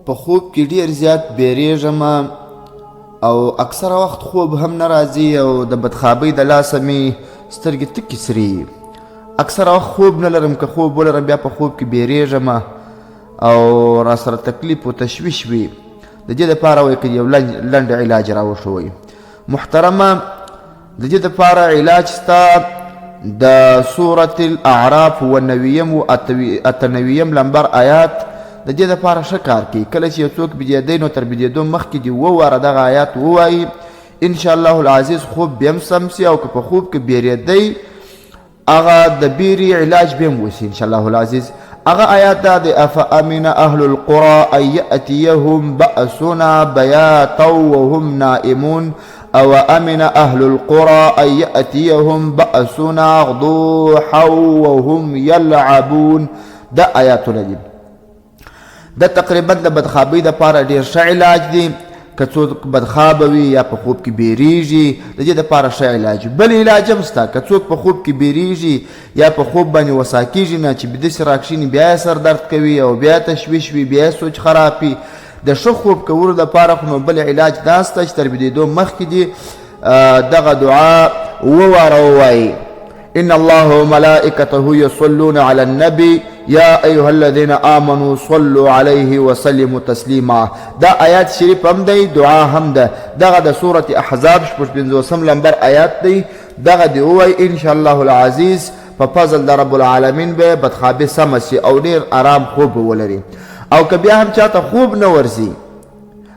په خوب کې ډیر زیات بیریږم او اکثره وخت خوب هم نه راځي او د بدخوابۍ د لاسه مې سترګې تکې سرې اکثره وخت خوب نه لرم که خوب ولرم بیا په خوب کې بیریږم او را سره تکلیف و تشویش وي د دې دپاره وایي که یو لنډ علاج راوښوئ محترمه د دې دپاره علاج ستا د سورة الاعراف و 98 لمبر آیات د دې دپاره ښه کار کوي کله چې یو څوک بېدېدی نو تر بېدېدو مخکې دې وواره دغه آیات ووایي انشاءالله العزیز خوب بیا هم سم سي او که په خوب کې بیرېدی هغه د بیرې علاج بیا هم وسي انشاءالله العزیز هغه آیات دا دی افامن اهل القرى ان یأتیهم بأسنا بیاتا وهم نائمون او امن اهل القرى ان یأتیهم بأسنا ضحا وهم یلعبون دا آیاتونه دي دا تقریبا د بدخوابۍ دپاره ډېر ښه علاج دی که څوک بدخوابه وي یا په خوب کې بیریږي د دې دپاره ښه علاج بل علاج هم شته که څوک په خوب کې بیریږي یا په خوب باندې وسا کېږي نه چې بداسې راکښېني بیا یې سر درد کوي او بیا تشویش وي بیا یې سوچ خراب وي د ښه خوب کولو دپاره خو نو بل علاج دا شته چې تر بېدېدو مخکې دي دغه دعا وواره ووایي ان الله وملائکته یصلون علی النبی یا ایها الذین آمنوا صلوا علیه وسلموا تسلیما دا آیات شریف هم دی دعا هم ده دغه د سورة احزاب 55 لمبر آیات دی دغه دی ووایي انشاءالله العزیز په فضل د رب العالمین به بدخوابي سمه سي او ډېر آرام خوب ولري او که بیا هم چاته خوب نه ورځي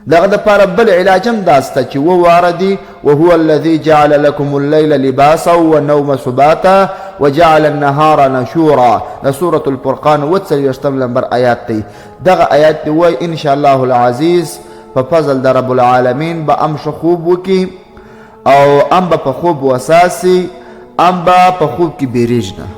دغه دپاره بل علاج هم دا سته چې وواره دي وهو الذي جعل لكم الليل لباسا والنوم سباتا وجعل النهار نشورا د سورة الفرقان 48 لمبر آیات دی دغه آیات دی وایي انشاءالله العزیز په فضل د رب العالمین به ام ښه خوب وکړي او ام به په خوب وساسي ام به په خوب کې بیریږي نه